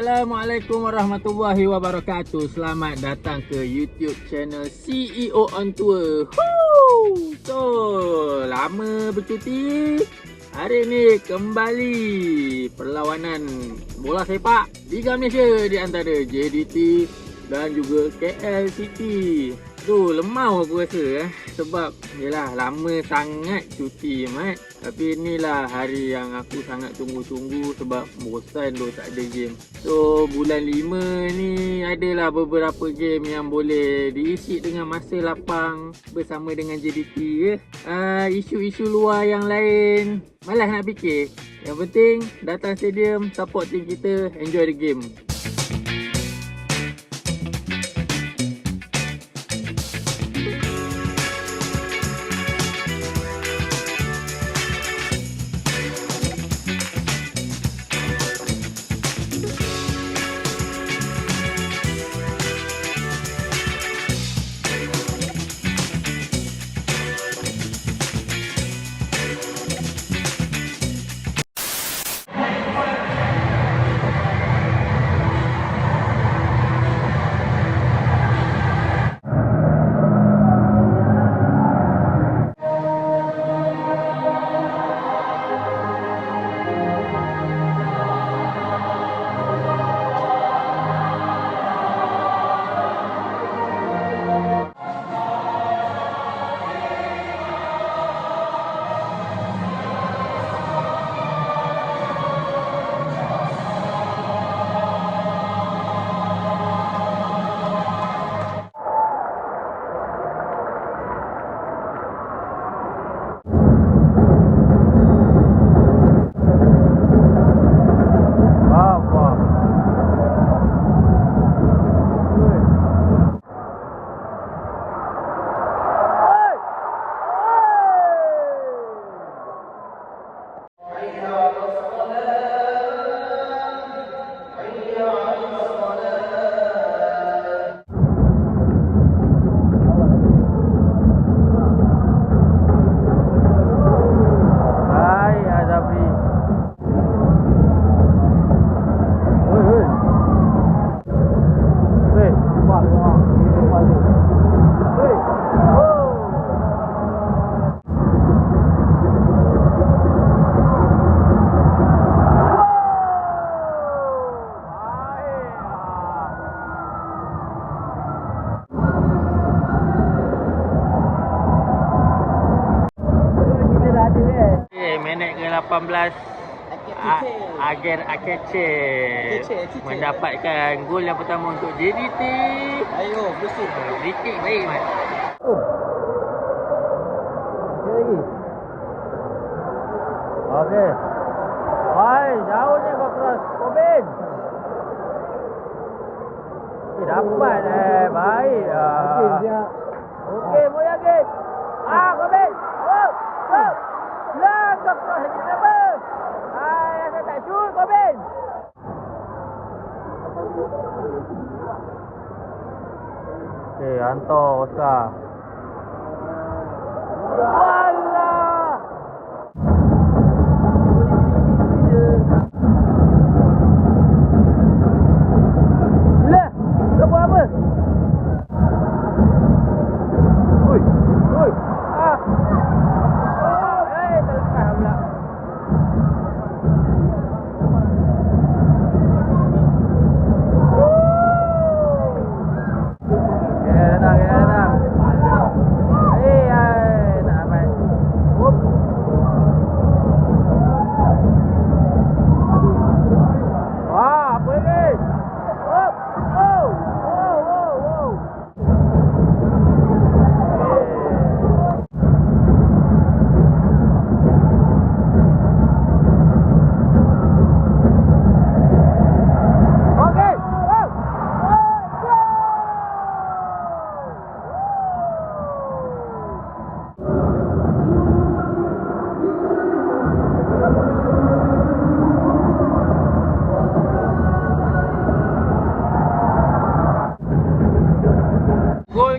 Assalamualaikum warahmatullahi wabarakatuh. Selamat datang ke YouTube channel CEO on Tour. So, lama bercuti. Hari ni kembali perlawanan bola sepak Liga Malaysia di antara JDT dan juga KL City. Tu lemau aku rasa sebab yelah lama sangat cuti mat. Tapi inilah hari yang aku sangat tunggu-tunggu sebab bosan tu tak ada game. So bulan 5 ni adalah beberapa game yang boleh diisi dengan masa lapang bersama dengan JDT ya. Isu-isu luar yang lain malas nak fikir. Yang penting datang stadium, support team kita, enjoy the game. Minit ke-18 Agen Akeche mendapatkan gol yang pertama untuk JDT. Ayo, bersih. Free kick baik mat. Lagi. Okey. Hai, jauhnya kau cross. Kobin. Dapat baik. Okey, mau lagi. Kobin. Oh. Lah, kau cross lagi kenapa? Saya tak shoot, Kobin. Okey, hantar Oscar. Alah. Lah, kau buat apa? Oi. Terlepas pula.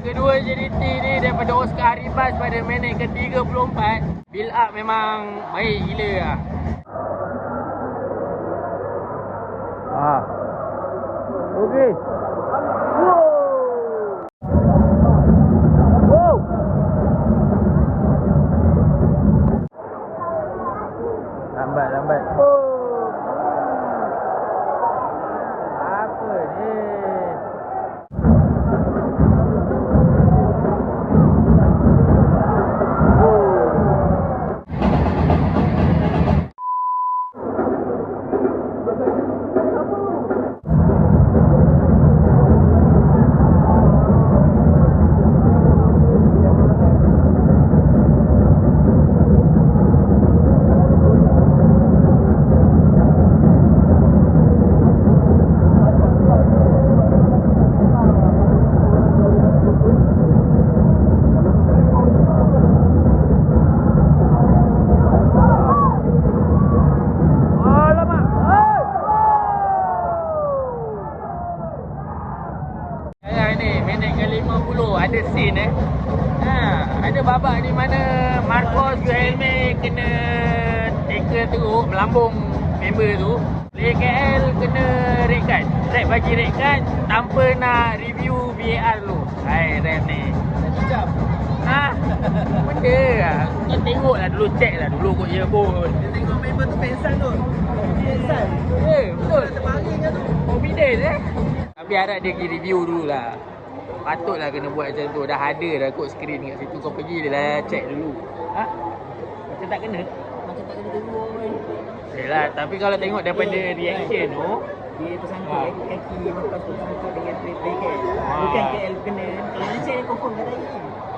Kedua JDT ni daripada Oscar Haribas pada minit ke-34. Build up memang baik gila lah. Okey. Wow. Wow. Lambat. Oh. Apa ni? Ada scene ada babak di mana Marcos Guilherme kena tackle teruk melambung member tu. Player KL kena red card. Ref bagi red card tanpa nak review VAR dulu. Hai ref ni. Sekejap. Benda lah. Kau tengoklah dulu, check lah dulu kot je pun. Dia tengok member tu pensan tu. Pensan. Betul. Terbaring kan tu. Confidence Tapi harap dia pergi review dulu lah. Patutlah kena buat macam tu. Dah ada dah kot skrin kat situ. Kau pergi je lah check dulu. Macam tak kena? Macam tak kena tengok kan. Yelah, tapi kalau tengok daripada reaction tu, Dia tersangkut kaki Marcos tu tersangkut dengan play KL. Bukan KL kena. Kalau macam ni confirm kat tadi.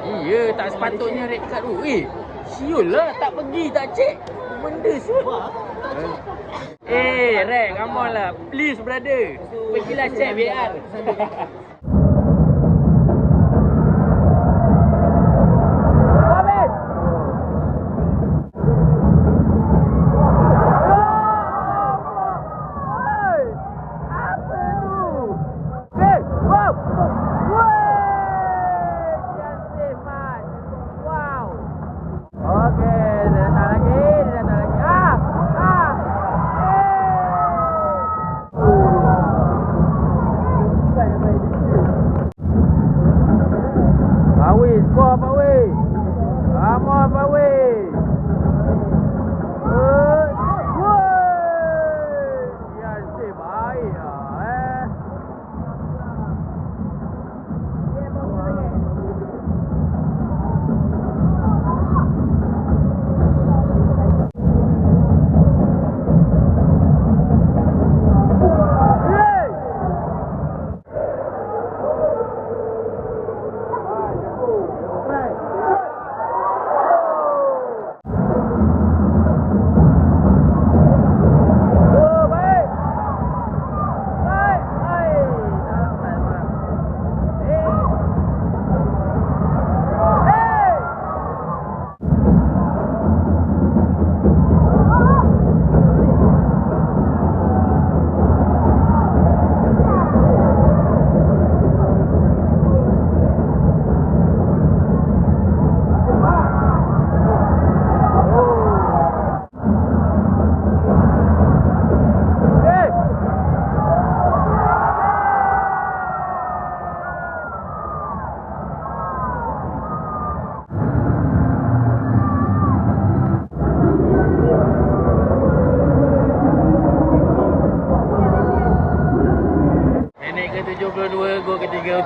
iya tak sepatutnya red card tu. Siul lah tak pergi tak check. Benda siul. Wah, tak cek. Rek, come on lah. Please brother. Pergilah check VAR.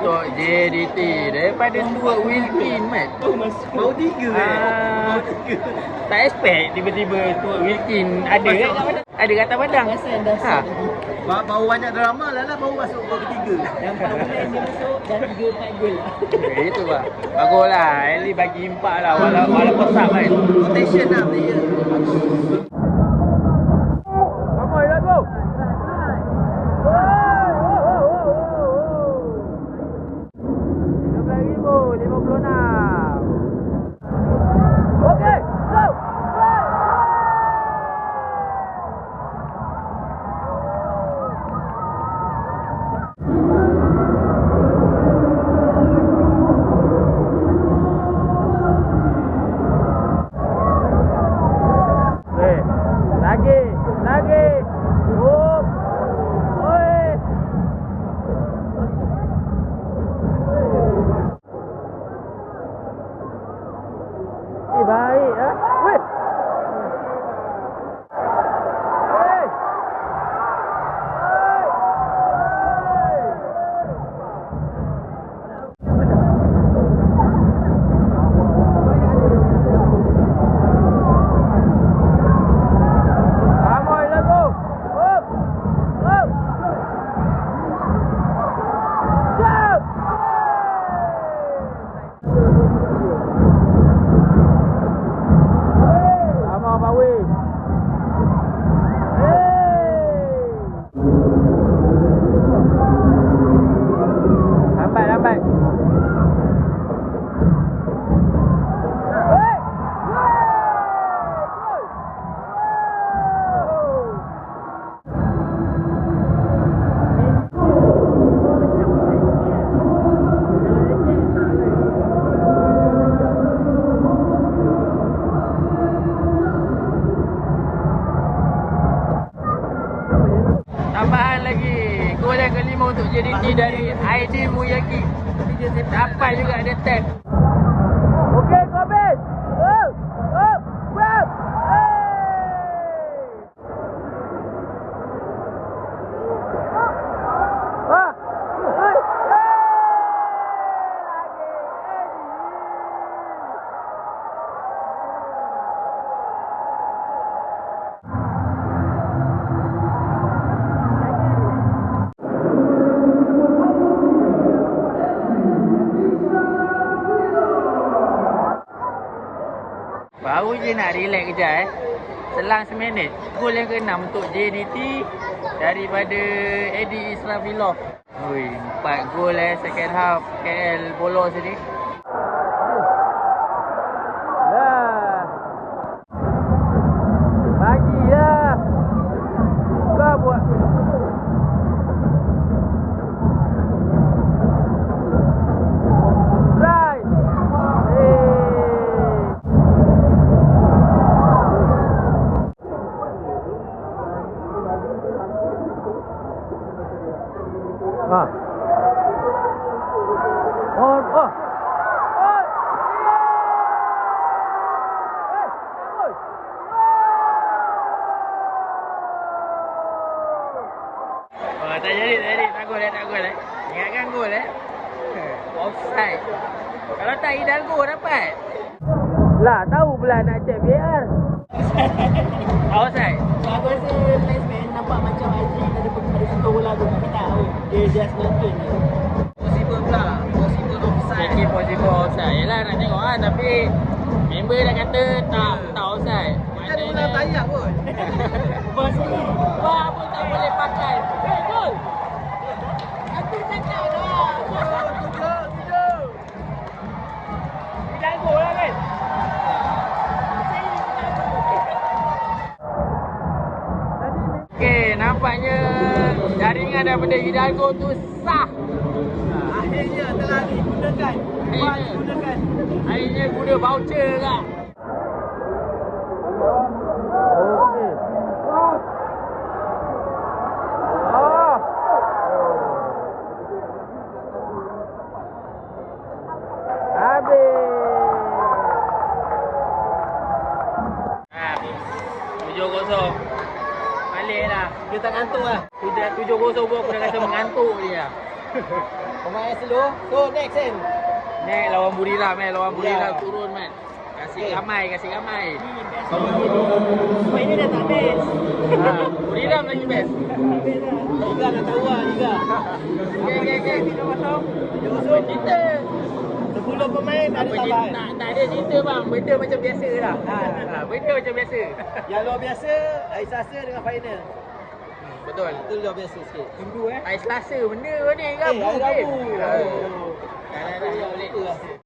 untuk JDT daripada Stuart Wilkin, Mat. Oh, bau tiga Tak expect tiba-tiba Stuart Wilkin ada ada kata padang. Bau banyak drama lah baru masuk gol ketiga. Yang paling dia masuk dan 3-4 gol. Itu lah. Baguslah. Eli bagi impak lah walaupun sub kan. Rotation lah player. Come on, let's go. Ini dari ID Muyaki. Dapat juga ada tag. Okey, Kobes. Oh, grab. Baru je nak relax kejap Selang seminit. Gol yang ke-6 untuk JDT daripada Eddie Israfilov. Ui, 4 gol second half KL bolos tadi. Dah. Bagilah. Kau buat. Right. Ah. Oh. Tak jadi. Tak gol. Ingatkan gol offside. Kalau tak Hidalgo dapat. Lah, tahu pula nak check VAR. Offside. Aku rasa linesman nampak macam Azri ada sentuh bola tu, tapi tahu dia just nonton je. Possible pula. Possible offside. Fikir possible offside. Yelah nak tengok lah, tapi member dah kata tak offside. Kan ulang tayang pun. Bos ni. Wah, pun tak boleh pakai. Gol. Aku cakap dah. Hidalgo lah kan. Okey, nampaknya jaringan daripada Hidalgo tu sah. Akhirnya telah digunakan. Akhirnya guna voucher kak. Okey. Habis. 7-0. Baliklah. Dia tak ngantuk lah. Sudah 7-0 pun aku dah rasa mengantuk dia. Pemain slow. So next kan. Nek lawan Buriram lawan Buriram turun man. Kasih ramai. Semua ini dah tak best. Buriram lagi best. Liga dah tahu lah Liga. Okey. Kita 10 pemain ada tambahan. tak ada cerita bang. Benda macam biasa lah. Benda macam biasa. Yang luar biasa hari Selasa dengan final. Betul. Itu luar biasa sikit. Tunggu Hari Selasa benda ni kan. Hari Rabu. Dah boleh.